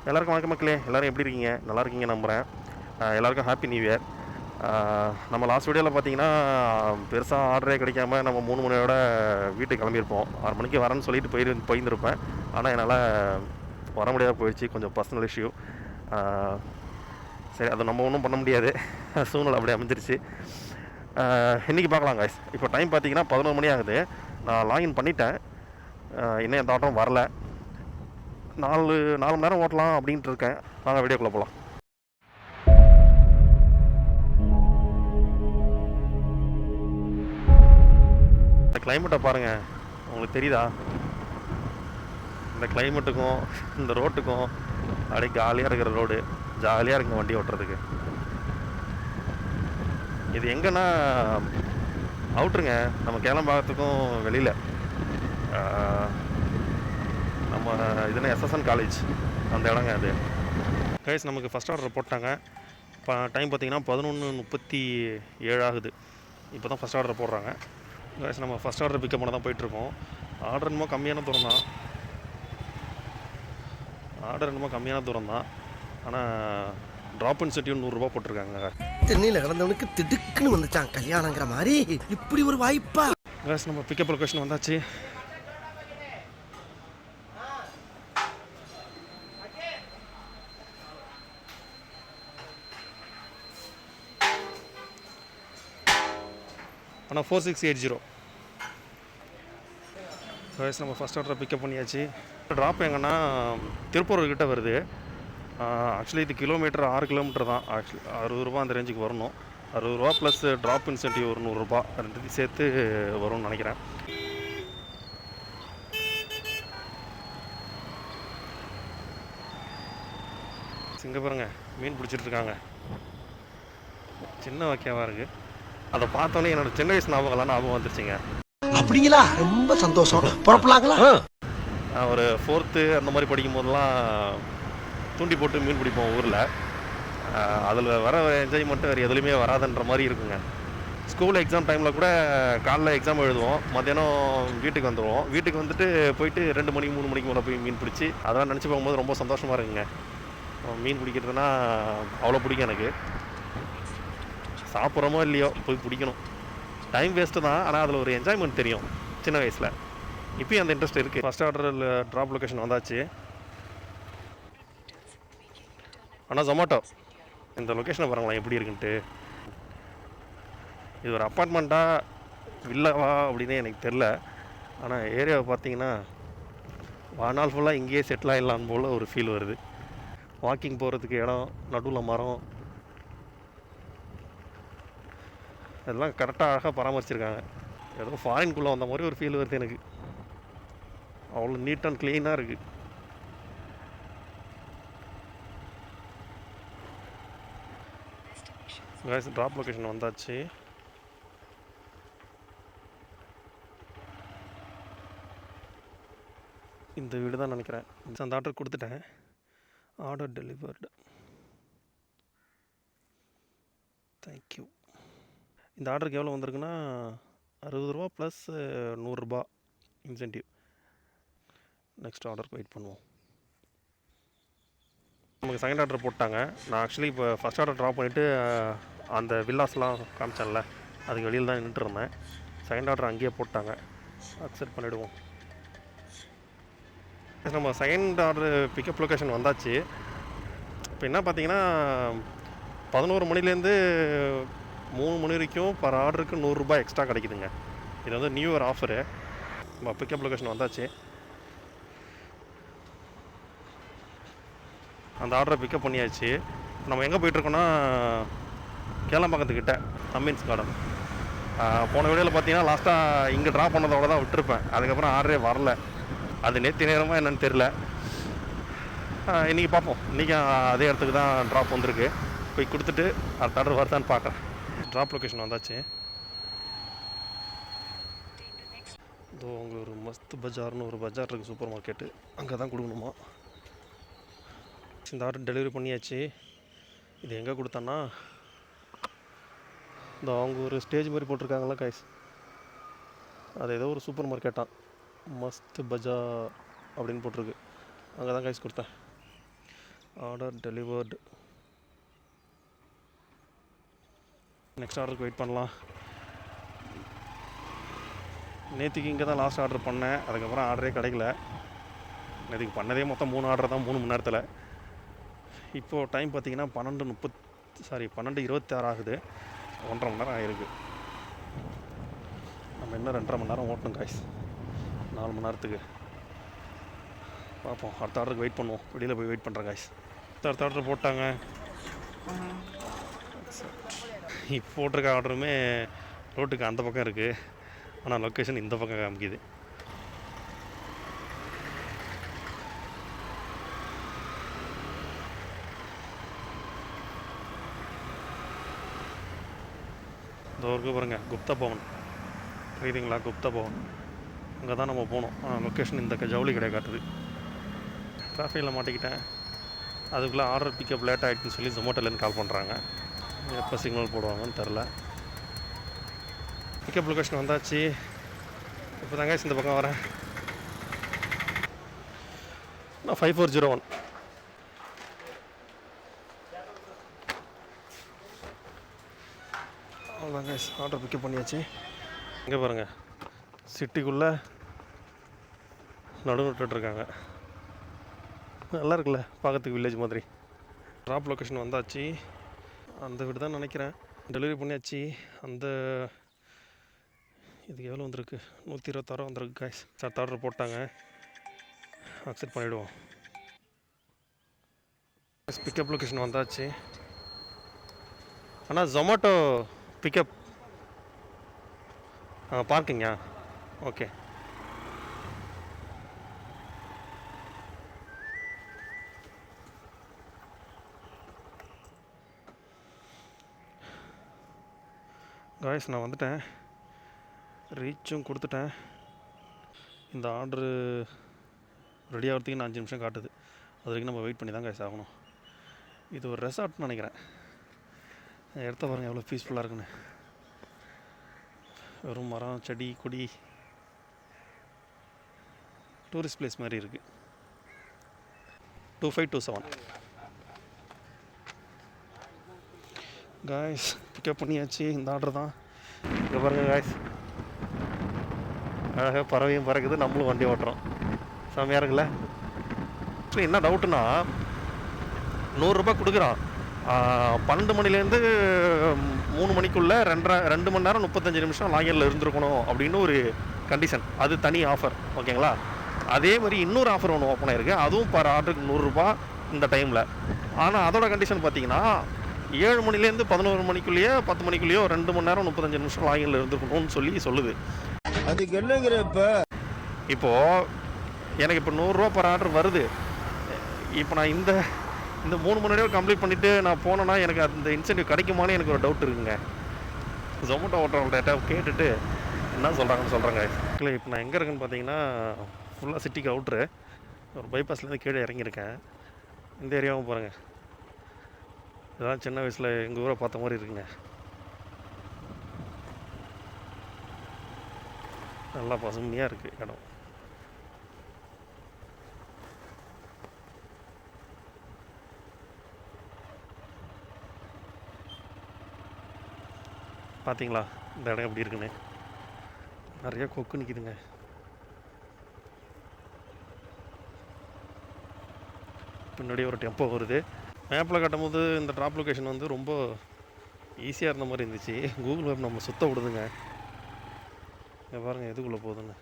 எல்லாருக்கும் வணக்கம் மக்களே. எல்லோரும் எப்படி இருக்கீங்க? நல்லா இருக்கீங்க நம்புகிறேன். எல்லாருக்கும் ஹாப்பி நியூ இயர். நம்ம லாஸ்ட் வீடியோவில் பார்த்தீங்கன்னா பெருசாக ஆர்டரே கிடைக்காம நம்ம 3 மணியோட வீட்டுக்கு கிளம்பியிருப்போம். 6 மணிக்கு வரேன்னு சொல்லிட்டு போயிருந்திருப்பேன். ஆனால் என்னால் வர முடியாத போயிடுச்சு, கொஞ்சம் பர்சனல் இஷ்யூ. சரி, அதை நம்ம ஒன்றும் பண்ண முடியாது, சூழ்நிலை அப்படி அமைஞ்சிருச்சு. இன்றைக்கி பார்க்கலாம் காய்ஸ். இப்போ டைம் பார்த்தீங்கன்னா 11 மணி ஆகுது. நான் லாகின் பண்ணிட்டேன், இன்னும் எந்த ஆர்டரும் வரல. 4 மணி நேரம் ஓட்டலாம் அப்படின்ட்டு இருக்கேன். வாங்க வீடியோக்குள்ளே போகலாம். இந்த கிளைமேட்டை பாருங்கள், உங்களுக்கு தெரியுதா? இந்த கிளைமேட்டுக்கும் இந்த ரோட்டுக்கும் அப்படியே ஜாலியாக இருக்கிற ரோடு, ஜாலியாக இருக்குங்க வண்டி ஓட்டுறதுக்கு. இது எங்கன்னா அவுட்ருங்க, நம்ம கேளம்பாக்கத்துக்கும் வெளியில். நம்ம இதுனா எஸ்எஸ்என் காலேஜ் அந்த இடங்க அது. கைஸ், நமக்கு ஃபஸ்ட் ஆர்டர் போட்டாங்க. இப்போ டைம் பார்த்திங்கன்னா 11:37 ஆகுது. இப்போ தான் ஃபஸ்ட் ஆர்டர் போடுறாங்க. கைஸ், நம்ம ஃபஸ்ட் ஆர்டர் பிக்கப் பண்ண தான் போயிட்டுருக்கோம். ஆர்டர் என்னமோ கம்மியான தூரம் தான், ஆனால் ட்ராப் இன் செட்டியும் 100 ரூபா போட்டிருக்காங்க. தென்னையில் கிடந்தவனுக்கு திடுக்குன்னு வந்துச்சான் கல்யாணங்கிற மாதிரி. இப்படி ஒரு வாய்ப்பா? கைஸ், நம்ம பிக்கப் லொக்கேஷன் வந்தாச்சு. ஆனால் 4680. கைஸ், நம்ம ஃபஸ்ட் ஆர்டரை பிக்கப் பண்ணியாச்சு. ட்ராப் எங்கன்னா திருப்பூர்கிட்ட வருது. ஆக்சுவலி இது கிலோமீட்டர் 6 கிலோமீட்டர் தான். ஆக்சுவலி 60 ரூபா அந்த ரேஞ்சுக்கு வரணும். 60 ரூபா ப்ளஸ் ட்ராப் இன்சென்டிவ் ஒரு 100 ரூபா, ரெண்டுத்தையும் சேர்த்து வரும்னு நினைக்கிறேன். இங்கே பாருங்க, மீன் பிடிச்சிட்ருக்காங்க. சின்ன வாக்கியமாக இருக்குது. அதை பார்த்தோன்னே என்னோட சின்ன வயசு ஞாபகம் வந்துருச்சுங்க. அப்படிங்களா? ரொம்ப சந்தோஷம். புறப்படலாங்களா? ஒரு 4th அந்த மாதிரி படிக்கும் போதெல்லாம் தூண்டி போட்டு மீன் பிடிப்போம் ஊரில். அதில் வர என்ஜாய்மெண்ட்டு வேறு எதுலையுமே வராதுன்ற மாதிரி இருக்குங்க. ஸ்கூல் எக்ஸாம் டைமில் கூட காலைல எக்ஸாம் எழுதுவோம், மத்தியானம் வீட்டுக்கு வந்துடுவோம். வீட்டுக்கு வந்துட்டு போயிட்டு 2 மணி 3 மணிக்கு மேலே போய் மீன் பிடிச்சி அதெல்லாம் நினச்சி போகும்போது ரொம்ப சந்தோஷமாக இருக்குங்க. மீன் பிடிக்கிறதுனா அவ்வளோ பிடிக்கும் எனக்கு. சாப்பிட்றோமோ இல்லையோ போய் பிடிக்கணும். டைம் வேஸ்ட்டு தான், ஆனால் அதில் ஒரு என்ஜாய்மெண்ட் தெரியும் சின்ன வயசில். இப்போயும் அந்த இன்ட்ரெஸ்ட் இருக்குது. ஃபஸ்ட் ஆர்டரில் ட்ராப் லொக்கேஷன் வந்தாச்சு. ஆனால் ஜொமேட்டோ இந்த லொக்கேஷனை பாருங்களேன் எப்படி இருக்குன்ட்டு. இது ஒரு அப்பார்ட்மெண்ட்டா வில்லாவா அப்படின்னு எனக்கு தெரில. ஆனால் ஏரியாவை பார்த்தீங்கன்னா வாழ்நாள் ஃபுல்லாக இங்கேயே செட்டில் ஆகிடலாம் போல் ஒரு ஃபீல் வருது. வாக்கிங் போகிறதுக்கு இடம், நடுவில் மரம், அதெல்லாம் கரெக்டாக அழகாக பராமரிச்சிருக்காங்க. ஏதோ ஃபாரின்குள்ளே வந்த மாதிரி ஒரு ஃபீல் வருது எனக்கு. அவ்வளோ நீட் அண்ட் க்ளீனாக இருக்குது. கைஸ், ட்ராப் லொக்கேஷன் வந்தாச்சு. இந்த வீடு தான் நினைக்கிறேன். அந்த ஆர்டர் கொடுத்துட்டேன். Order delivered. தேங்க்யூ. இந்த ஆர்டருக்கு எவ்வளோ வந்திருக்குன்னா 60 ரூபா ப்ளஸ் 100 ரூபா இன்சென்டிவ். நெக்ஸ்ட் ஆர்டருக்கு வெயிட் பண்ணுவோம். நமக்கு செகண்ட் ஆர்டர் போட்டாங்க. நான் ஆக்சுவலி இப்போ ஃபஸ்ட் ஆர்டர் ட்ராப் பண்ணிவிட்டு அந்த வில்லாஸ்லாம் காமிச்சேன்ல, அதுக்கு வெளியில் தான் நின்றுட்டு இருந்தேன். செகண்ட் ஆர்டர் அங்கேயே போட்டாங்க. அக்செப்ட் பண்ணிவிடுவோம். நம்ம செகண்ட் ஆர்டர் பிக்கப் லொக்கேஷன் வந்தாச்சு. இப்போ என்ன பார்த்தீங்கன்னா 11 மணிலேருந்து 3 மணி வரைக்கும் பர் ஆர்டருக்கு 100 ரூபாய் எக்ஸ்ட்ரா கிடைக்குதுங்க. இது வந்து நியூ இயர் ஆஃபரு. நம்ம பிக்கப் லொக்கேஷன் வந்தாச்சு. அந்த ஆர்டரை பிக்கப் பண்ணியாச்சு. நம்ம எங்கே போயிட்டுருக்கோன்னா கேளம்பாக்கத்துக்கிட்ட அம்மீன்ஸ் கார்டன். போன வீடியோவில் பார்த்தீங்கன்னா லாஸ்ட்டாக இங்கே ட்ராப் பண்ணதோட தான் விட்டுருப்பேன். அதுக்கப்புறம் ஆர்டரே வரல. அது நேற்று நேரமாக என்னென்னு தெரில. இன்றைக்கி பார்ப்போம். இன்றைக்கி அதே இடத்துக்கு தான் ட்ராப் வந்திருக்கு. போய் கொடுத்துட்டு அடுத்த ஆர்டர் வருதான்னு பார்க்குறேன். ட்ராப் லொக்கேஷன் வந்தாச்சு. இதோ அங்கே ஒரு மஸ்த் பஜார்னு ஒரு பஜார் இருக்குது, சூப்பர் மார்க்கெட்டு. அங்கே தான் கொடுக்கணுமா. இந்த ஆர்டர் டெலிவரி பண்ணியாச்சு. இது எங்கே கொடுத்தேன்னா இந்த அவங்க ஒரு ஸ்டேஜ் மாதிரி போட்டிருக்காங்களா கைஸ், அது ஏதோ ஒரு சூப்பர் மார்க்கெட்டாக மஸ்த் பஜார் அப்படின்னு போட்டிருக்கு. அங்கே தான் கைஸ் கொடுத்தேன். Order delivered. நெக்ஸ்ட் ஆர்டருக்கு வெயிட் பண்ணலாம். நேற்றுக்கு இங்கே தான் லாஸ்ட் ஆர்டர் பண்ணேன், அதுக்கப்புறம் ஆர்டரே கிடைக்கல. நேற்றுக்கு பண்ணதே மொத்தம் 3 ஆர்டர் தான் 3 மணி நேரத்தில். இப்போது டைம் பார்த்திங்கன்னா 12:26 ஆகுது. 1.5 மணி நேரம் ஆகிருக்கு. நம்ம இன்னும் 2.5 மணி நேரம் ஓட்டணும் காய்ஸ், 4 மணி நேரத்துக்கு. பார்ப்போம், அடுத்த ஆர்டருக்கு வெயிட் பண்ணுவோம். வெளியில் போய் வெயிட் பண்ணுறேன் காய்ஸ். அடுத்த ஆர்டர் போட்டாங்க. இப்போ போட்டிருக்க ஆர்டருமே ரோட்டுக்கு அந்த பக்கம் இருக்குது, ஆனால் லொக்கேஷன் இந்த பக்கம் காமிக்குது. இந்த ஊருக்கு பாருங்கள், குப்தா பவன் தெரியுதுங்களா? குப்தா பவன் அங்கே தான் நம்ம போகணும். ஆனால் லொக்கேஷன் இந்த ஜவுளி கடை காட்டுது. டிராஃபிக்கில் மாட்டிக்கிட்டேன். அதுக்குள்ளே ஆர்டர் பிக்கப் லேட் ஆகிடுச்சுன்னு சொல்லி ஜொமேட்டோலேருந்து கால் பண்ணுறாங்க. எப்போ சிக்னல் போடுவாங்கன்னு தெரில. பிக்கப் லொக்கேஷன் வந்தாச்சு. இப்போ தாங்க இந்த பக்கம் வரேன். நான் 5401. அவ்வளோதாங்க, ஆர்டர் பிக்கப் பண்ணியாச்சு. இங்கே பாருங்கள், சிட்டிக்குள்ளே நடுவிட்டுருக்காங்க. நல்லா இருக்குல்ல பார்க்கறதுக்கு, வில்லேஜ் மாதிரி. ட்ராப் லொக்கேஷன் வந்தாச்சு. அந்த வீடு தான் நினைக்கிறேன். டெலிவரி பண்ணியாச்சு. அந்த இதுக்கு எவ்வளோ வந்திருக்கு? 126 வந்திருக்கு காய்ஸ். அடுத்த ஆர்டர் போட்டாங்க, அக்செப்ட் பண்ணிவிடுவோம். பிக்கப் லொக்கேஷன் வந்தாச்சு. ஆனால் ஜொமேட்டோ பிக்கப் பார்க்கிங்கா? ஓகே. காய்ஸ், நான் வந்துட்டேன். ரீச்சும் கொடுத்துட்டேன். இந்த ஆர்டரு ரெடி ஆகிறதுக்கு இன்னும் 5 நிமிஷம் காட்டுது. அது வரைக்கும் நம்ம வெயிட் பண்ணி தான் காய்ஸ் ஆகணும். இது ஒரு ரெசார்ட்னு நினைக்கிறேன். இடத்த பாருங்கள் எவ்வளோ பீஸ்ஃபுல்லாக இருக்குன்னு. வெறும் மரம், செடி, கொடி, டூரிஸ்ட் பிளேஸ் மாதிரி இருக்குது. 2527 காய்ஸ். பிக்கப் பண்ணியாச்சு. இந்த ஆர்டர் தான். இங்கே பாருங்கள் காய்ஸ், அழகாக பறவையும் பறக்குது, நம்மளும் வண்டி ஓட்டுறோம். செம்மையாக இருக்குல்ல? ஆக்சுவலி என்ன டவுட்டுன்னா, 100 ரூபாய் கொடுக்குறான். 12 மணிலேருந்து 3 மணிக்குள்ளே 2 மணி நேரம் 35 நிமிஷம் லாகினில் இருந்திருக்கணும் அப்படின்னு ஒரு கண்டிஷன். அது தனி ஆஃபர், ஓகேங்களா? அதே மாதிரி இன்னொரு ஆஃபர் ஒன்று ஓப்பன் ஆகிருக்கு. அதுவும் பர் ஆர்டருக்கு 100 ரூபா இந்த டைமில். ஆனால் அதோட கண்டிஷன் பார்த்தீங்கன்னா 7 மணிலேருந்து 11 மணிக்குள்ளேயோ 10 மணிக்குள்ளேயோ 2 மணி நேரம் 35 நிமிஷம் லாகினில் இருந்திருக்கணும்னு சொல்லுது. அதுக்கு என்னங்கிற இப்போது எனக்கு இப்போ 100 ரூபா பர் ஆர்டர் வருது. இப்போ நான் இந்த 3 மணி நேரம் கம்ப்ளீட் பண்ணிவிட்டு நான் போனேன்னா எனக்கு அந்த இன்சென்டிவ் கிடைக்குமான்னு எனக்கு ஒரு டவுட் இருக்குங்க. ஜொமேட்டோ ஓட்டுறவங்கள்ட்ட கேட்டுட்டு என்ன சொல்கிறாங்கன்னு சொல்கிறாங்க. இல்லை, இப்போ நான் எங்கே இருக்கேன்னு பார்த்தீங்கன்னா ஃபுல்லாக சிட்டிக்கு அவுட்ரு. ஒரு பைபாஸ்லேருந்து கீழே இறங்கியிருக்கேன். இந்த ஏரியாவும் பாருங்கள், இதெல்லாம் சின்ன வயசில் எங்கள் ஊரை பார்த்த மாதிரி இருக்குங்க. நல்லா பசுமையாக இருக்குது இடம். பார்த்தீங்களா இந்த இடம் எப்படி இருக்குன்னு? நிறைய கொக்கு நிற்கிதுங்க. பின்னாடி ஒரு டெம்போ வருது. மேப்பில் காட்டும்போது இந்த ட்ராப் லொக்கேஷன் வந்து ரொம்ப ஈஸியாக இருந்த மாதிரி இருந்துச்சு. கூகுள் மேப் நம்ம சுத்த விடுதுங்க. இங்கே பாருங்கள் எதுக்குள்ளே போகுதுன்னு.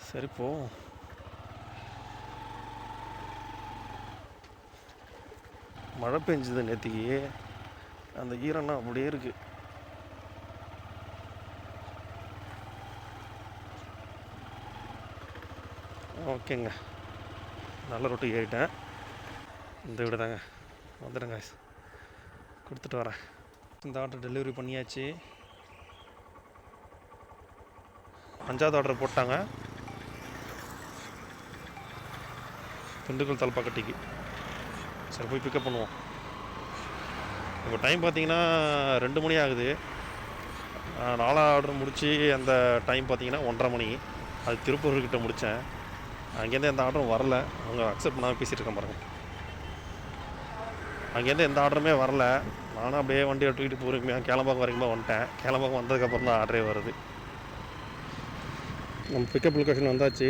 சரி போ. மழை பெஞ்சுது நேற்றுக்கு, அந்த ஈரம்லாம் அப்படியே இருக்குது. ஓகேங்க, நல்ல ரொட்டி ஏறிட்டேன். இந்த வீடு தாங்க, வந்துடுங்க, கொடுத்துட்டு வரேன். இந்த ஆர்டர் டெலிவரி பண்ணியாச்சு. 5வது ஆர்டர் போட்டாங்க, திண்டுக்கல் தலப்பாக்கட்டிக்கு. சரி போய் பிக்கப் பண்ணுவோம். இப்போ டைம் பார்த்தீங்கன்னா 2 மணி ஆகுது. 4 ஆர்டர் முடித்து அந்த டைம் பார்த்தீங்கன்னா 1:30 மணி. அது திருப்பூர்கிட்ட முடித்தேன். அங்கேருந்து எந்த ஆர்டரும் வரல. அவங்க அக்செப்ட் பண்ணாமல் பேசிகிட்டு இருக்கேன் பாருங்கள். அங்கேருந்து எந்த ஆர்டருமே வரல. நானும் அப்படியே வண்டி எடுத்துக்கிட்டு பொறுமையாக கேளம்பாக்கம் வரைக்கும் வந்துட்டேன். கேளம்பாக்கம் வந்ததுக்கப்புறம் தான் ஆர்டரே வருது. நம்ம பிக்கப் லொக்கேஷன் வந்தாச்சு.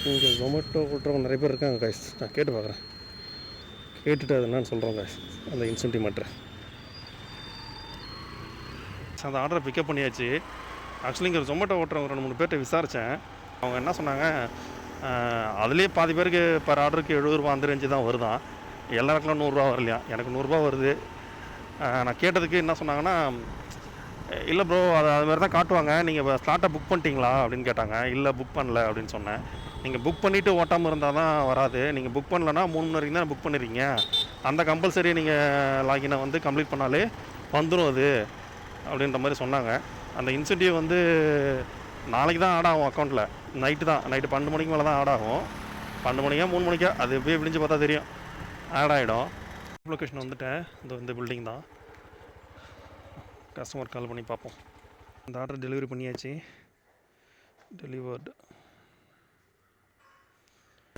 இங்கே ஜொமேட்டோ ஓட்டுறவங்க நிறைய பேர் இருக்காங்க கைஸ். நான் கேட்டு பார்க்குறேன். கேட்டுட்டு அது என்னன்னு சொல்கிறோம் கைஸ், அந்த இன்சென்டிவ் மேட்ரு. அந்த ஆர்டரை பிக்கப் பண்ணியாச்சு. ஆக்சுவலி இங்கே ஜொமேட்டோ ஓட்டுறவங்க 2-3 பேர்கிட்ட விசாரித்தேன். அவங்க என்ன சொன்னாங்க, அதுலேயே பாதி பேருக்கு பர் ஆர்டருக்கு 70 ரூபா அந்த ரேஞ்சு தான் வருதான். எல்லாருக்கெல்லாம் 100 ரூபா வரலையா, எனக்கு 100 ரூபா வருது. நான் கேட்டதுக்கு என்ன சொன்னாங்கன்னா, இல்லை ப்ரோ அது மாதிரி தான் காட்டுவாங்க, நீங்கள் ஸ்லாட்டை புக் பண்ணிட்டீங்களா அப்படின்னு கேட்டாங்க. இல்லை புக் பண்ணல அப்படின்னு சொன்னேன். நீங்கள் புக் பண்ணிவிட்டு ஓட்டாமல் இருந்தால் தான் வராது. நீங்கள் புக் பண்ணலன்னா 3 மணி வரைக்கும் தான் புக் பண்ணிடுறீங்க. அந்த கம்பல்சரி நீங்கள் லாகினை வந்து கம்ப்ளீட் பண்ணாலே வந்துடும் அது அப்படின்ற மாதிரி சொன்னாங்க. அந்த இன்சென்டிவ் வந்து நாளைக்கு தான் ஆட் ஆகும் அக்கௌண்ட்டில். நைட்டு 12 மணிக்கு மேலே தான் ஆட் ஆகும். 12 மணிக்கா 3 மணிக்கா அது எப்படியே விழிஞ்சு பார்த்தா தெரியும், ஆட் ஆகிடும். லொக்கேஷன் வந்துட்டேன். இந்த பில்டிங் தான். கஸ்டமர் கால் பண்ணி பார்ப்போம். இந்த ஆர்டர் டெலிவரி பண்ணியாச்சு. டெலிவர்டு.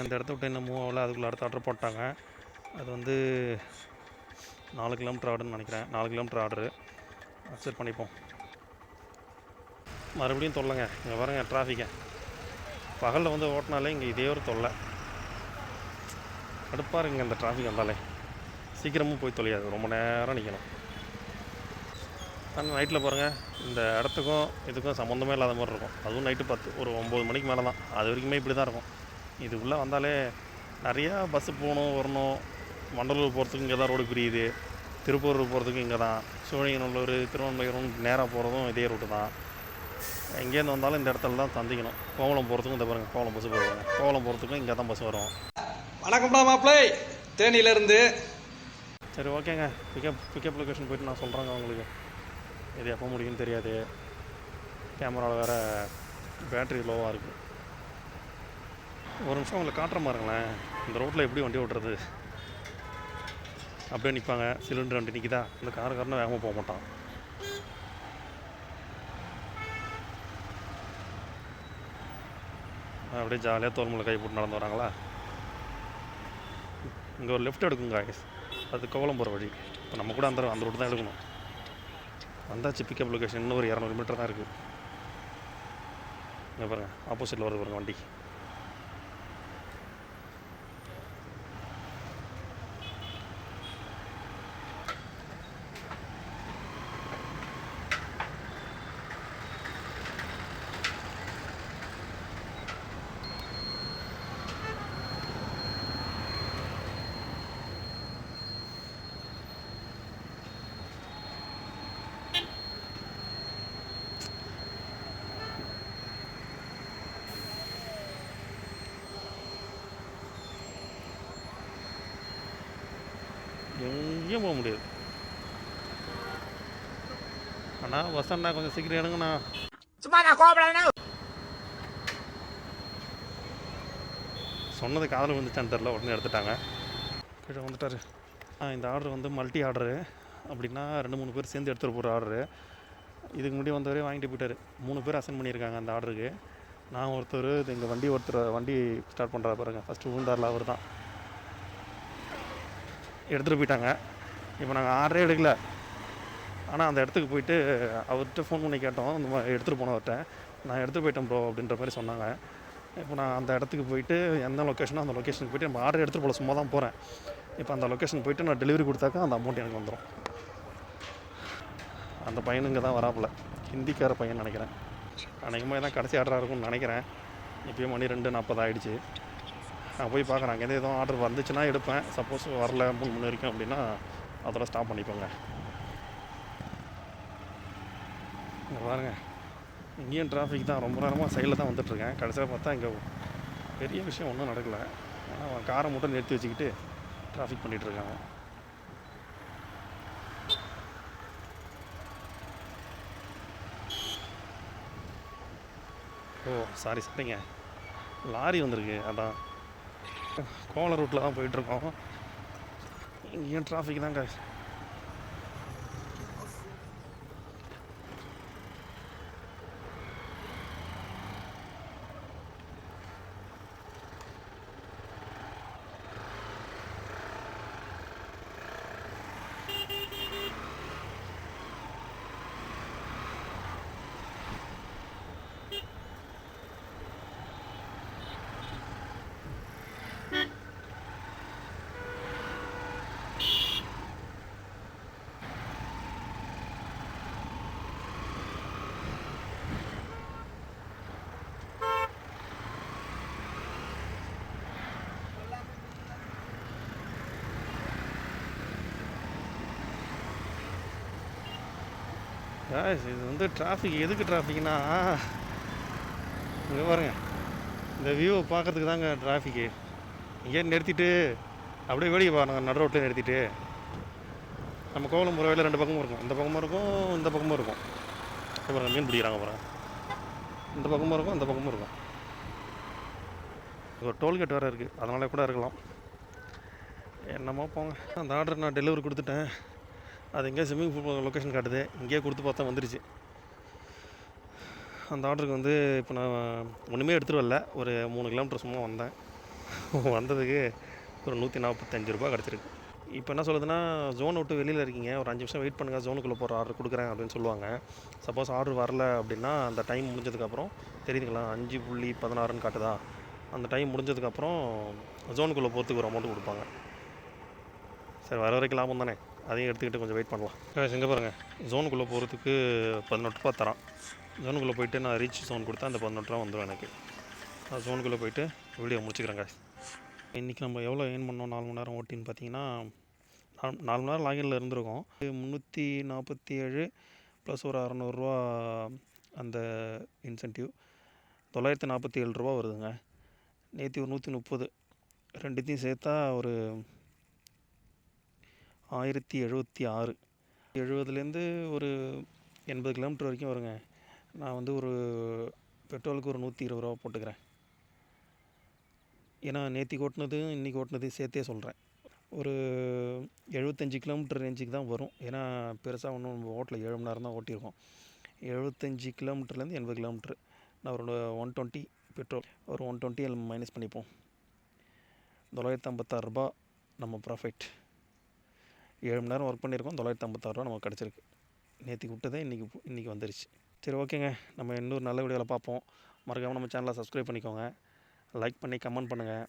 அந்த இடத்த விட்டு என்ன மூவ் ஆகல. அதுக்குள்ளே அடுத்த ஆர்டர் போட்டாங்க. அது வந்து 4 கிலோமீட்டர் ஆர்டர்னு நினைக்கிறேன். 4 கிலோமீட்டர் ஆர்டரு அக்செப்ட் பண்ணிப்போம். மறுபடியும் தொல்லைங்க. இங்கே பாருங்க டிராஃபிக்கை. பகலில் வந்து ஓட்டினாலே இங்கே இதே ஒரு தொல்லை. கடுப்பாக இருக்குங்க இந்த டிராஃபிக் வந்தாலே. சீக்கிரமும் போய் தொலையாது, ரொம்ப நேரம் நிற்கணும். ஆனால் நைட்டில் பாருங்கள், இந்த இடத்துக்கும் இதுக்கும் சம்மந்தமே இல்லாத மாதிரி இருக்கும். அதுவும் நைட்டு 9 மணிக்கு மேலே தான். அது வரைக்குமே இப்படி தான் இருக்கும். இதுக்குள்ளே வந்தாலே நிறையா பஸ்ஸு போகணும் வரணும். மண்டலூர் போகிறதுக்கு இங்கே தான் ரோடு பிரியுது. திருப்பூர் போகிறதுக்கு இங்கே தான். சோழிங்கநல்லூர், திருவண்ணாமலை நேராக போகிறதும் இதே ரூட்டு தான். எங்கேருந்து வந்தாலும் இந்த இடத்துல தான் சந்திக்கணும். கோவளம் போகிறதுக்கும் இந்த பாருங்கள், கோவளம் பஸ்ஸு போடுவாங்க. கோவளம் போகிறதுக்கும் இங்கே தான் பஸ் வரும். வணக்கம்டா மாப்பிள்ளை, தேனியிலேருந்து. சரி ஓகேங்க. பிக்கப் லொக்கேஷன் போய்ட்டு நான் சொல்கிறேங்க உங்களுக்கு. இது எப்போ முடியும்னு தெரியாது. கேமராவில் வேறு பேட்ரி லோவாக இருக்குது. ஒரு நிமிஷம் உங்களை காட்டுற மாதிரிங்களேன். இந்த ரோட்டில் எப்படி வண்டி ஓட்டுறது? அப்படியே நிற்பாங்க. சிலிண்டர் வண்டி நிற்கிதா, இந்த காரணம் வேகமாக போக மாட்டான். அப்படியே ஜாலியாக தோல்மலை கை போட்டு நடந்து வராங்களா. இங்கே ஒரு லெஃப்ட் எடுக்குங்க, அது கோவளம் போகிற வழி. இப்போ நம்ம கூட அந்த ரோட்டு தான் எடுக்கணும். வந்தாச்சு பிக்கப் லொக்கேஷன். இன்னும் ஒரு 200 மீட்டர் தான் இருக்குது. இங்கே பாருங்கள், ஆப்போசிட்டில் வருது பாருங்கள் வண்டி. எங்கேயும் போக முடியாது. அண்ணா வசண்ணா கொஞ்சம் சீக்கிரம் எடுங்கண்ணா. சும்மா நான் கோபப்படாத. சொன்னது காதில் வந்துச்சான்னு தெரில, உடனே எடுத்துட்டாங்க. கீழே வந்துட்டார். இந்த ஆர்டர் வந்து மல்டி ஆர்டரு. அப்படின்னா 2-3 பேர் சேர்ந்து எடுத்துகிட்டு போகிற ஆர்டரு. இதுக்கு முன்னாடி வந்தவரே வாங்கிட்டு போயிட்டார். 3 பேர் அசைன் பண்ணியிருக்காங்க அந்த ஆர்டருக்கு. நான் ஒருத்தர், எங்கள் வண்டி ஸ்டார்ட் பண்ணுறா பாருங்க, ஃபஸ்ட்டு விழுந்தாரில் அவர் தான் எடுத்துகிட்டு போயிட்டாங்க. இப்போ நாங்கள் ஆர்டரே எடுக்கல. ஆனால் அந்த இடத்துக்கு போயிட்டு அவர்கிட்ட ஃபோன் பண்ணி கேட்டோம், இந்த மாதிரி எடுத்துகிட்டு போனவர்கிட்ட. நான் எடுத்துகிட்டு போயிட்டேன் ப்ரோ அப்படின்ற மாதிரி சொன்னாங்க. இப்போ நான் அந்த இடத்துக்கு போயிட்டு எந்த லொக்கேஷனோ அந்த லொக்கேஷனுக்கு போய்ட்டு நம்ம ஆர்டர் எடுத்துகிட்டு போல சும்மா தான் போகிறேன். இப்போ அந்த லொக்கேஷன் போய்ட்டு நான் டெலிவரி கொடுத்தாக்கா அந்த அமௌண்ட் எனக்கு வந்துடும். அந்த பையனுங்க தான் வராப்பில், ஹிந்திக்கார பையன் நினைக்கிறேன். அன்றைக்குமே தான் கடைசி ஆர்டராக இருக்கும்னு நினைக்கிறேன். இப்போயும் மணி 2:40 ஆகிடுச்சு. நான் போய் பார்க்குறேன். அங்கேருந்து எதுவும் ஆர்டர் வந்துச்சுன்னா எடுப்பேன். சப்போஸ் வரல 3 மணி வரைக்கும் அப்படின்னா அதோட ஸ்டாப் பண்ணிப்போங்க. இங்கே பாருங்கள், இங்கேயும் டிராஃபிக் தான். ரொம்ப நேரமாக சைடில் தான் வந்துட்டுருக்கேன். கடைசியில் பார்த்தா இங்கே பெரிய விஷயம் ஒன்றும் நடக்கலை. ஆனால் அவன் காரை மட்டும் நிறுத்தி வச்சுக்கிட்டு டிராஃபிக் பண்ணிகிட்ருக்காங்க. ஓ சரிங்க, லாரி வந்திருக்கு. அதான் கோவளம் ரூட்டில் தான் போயிட்டுருக்கோம். இங்கேயும் டிராஃபிக் தாங்க. காய்ஸ் இது வந்து டிராஃபிக் எதுக்கு டிராஃபிக்னா இங்கே பாருங்க இந்த வியூவை பார்க்கறதுக்கு தாங்க டிராஃபிக்கு. இங்கேயே நிறுத்திட்டு அப்படியே வேடிக்கை பாருங்க, நடு ரோட்டில் நிறுத்திட்டு. நம்ம கோவலம் போகிற வழியில் 2 பக்கமும் இருக்கும், இந்த பக்கமும் இருக்கும் இந்த பக்கமும் இருக்கும். பாருங்க மீன் பிடிக்கிறாங்க பாருங்க, இந்த பக்கமும் இருக்கும் இந்த பக்கமும் இருக்கும். ஒரு டோல்கேட் வேறு இருக்குது, அதனால கூட இருக்கலாம். என்னமோ போங்க. அந்த ஆர்டர் நான் டெலிவரி கொடுத்துட்டேன். அது எங்கேயா ஸ்விம்மிங் பூல் லொக்கேஷன் காட்டுது, இங்கேயே கொடுத்து பார்த்தா வந்துருச்சு. அந்த ஆர்டருக்கு வந்து இப்போ நான் ஒன்றுமே எடுத்துகிட்டு வரல, ஒரு 3 கிலோமீட்டர் சும்மா வந்தேன். வந்ததுக்கு ஒரு 145 ரூபா கிடச்சிருக்கு. இப்போ என்ன சொல்லுதுன்னா, ஜோன் விட்டு வெளியில் இருக்கீங்க, ஒரு 5 நிமிஷம் வெயிட் பண்ணுங்கள், ஜோனுக்குள்ளே போகிற ஆர்டர் கொடுக்குறேன் அப்படின்னு சொல்லுவாங்க. சப்போஸ் ஆர்டர் வரல அப்படின்னா அந்த டைம் முடிஞ்சதுக்கப்புறம் தெரியுதுங்களா 5.16ன்னு காட்டுதா, அந்த டைம் முடிஞ்சதுக்கப்புறம் ஜோனுக்குள்ளே போகிறதுக்கு ஒரு அமௌண்ட்டு கொடுப்பாங்க. சரி, வர வரைக்கும் லாபம் தானே, அதையும் எடுத்துக்கிட்டு கொஞ்சம் வெயிட் பண்ணலாம். எங்கே பாருங்கள், ஜோனுக்குள்ளே போகிறதுக்கு 18 ரூபா தரான். ஜோனுக்குள்ளே போயிட்டு நான் ரீச் ஜோன் கொடுத்தா அந்த 18 ரூபா வந்துடும் எனக்கு. நான் ஜோனுக்குள்ளே போயிட்டு வீடியோ முடிச்சுக்கிறேங்க. இன்றைக்கி நம்ம எவ்வளோ ஏர்ன் பண்ணோம் 4 மணி நேரம் ஓட்டின்னு பார்த்தீங்கன்னா, 4 மணி நேரம் லாகின்ல இருந்திருக்கோம். 347 ப்ளஸ் ஒரு 600 ரூபா அந்த இன்சென்டிவ், 947 ரூபா வருதுங்க. நேற்று ஒரு 130, ரெண்டுத்தையும் சேர்த்தா ஒரு 1076. 70லேருந்து ஒரு 80 கிலோமீட்டர் வரைக்கும் வருங்க. நான் வந்து ஒரு பெட்ரோலுக்கு ஒரு 120 ரூபா போட்டுக்கிறேன். ஏன்னா நேற்று ஓட்டினது இன்றைக்கி ஓட்டினதையும் சேர்த்தே சொல்கிறேன். ஒரு 75 கிலோமீட்டர் ரேஞ்சுக்கு தான் வரும். ஏன்னா பெருசாக ஒன்றும் நம்ம ஓட்டல, 7 மணி நேரம் தான் ஓட்டியிருக்கோம். 75 கிலோமீட்டர்லேருந்து 80 கிலோமீட்ரு. நான் ஒரு 120 பெட்ரோல், ஒரு 120 மைனஸ் பண்ணிப்போம். 956 ரூபா நம்ம ப்ராஃபிட். 7 மணி நேரம் ஒர்க் பண்ணியிருக்கோம், 956 ரூபா நமக்கு கிடச்சிருக்கு. நேற்றுக்கு விட்டதே இன்றைக்கி வந்துருச்சு. சரி, ஓகேங்க, நம்ம இன்னொரு நல்ல வீடியோவில் பார்ப்போம். மறக்காமல் நம்ம சேனலை சப்ஸ்கிரைப் பண்ணிக்கோங்க, லைக் பண்ணி கமெண்ட் பண்ணுங்கள்.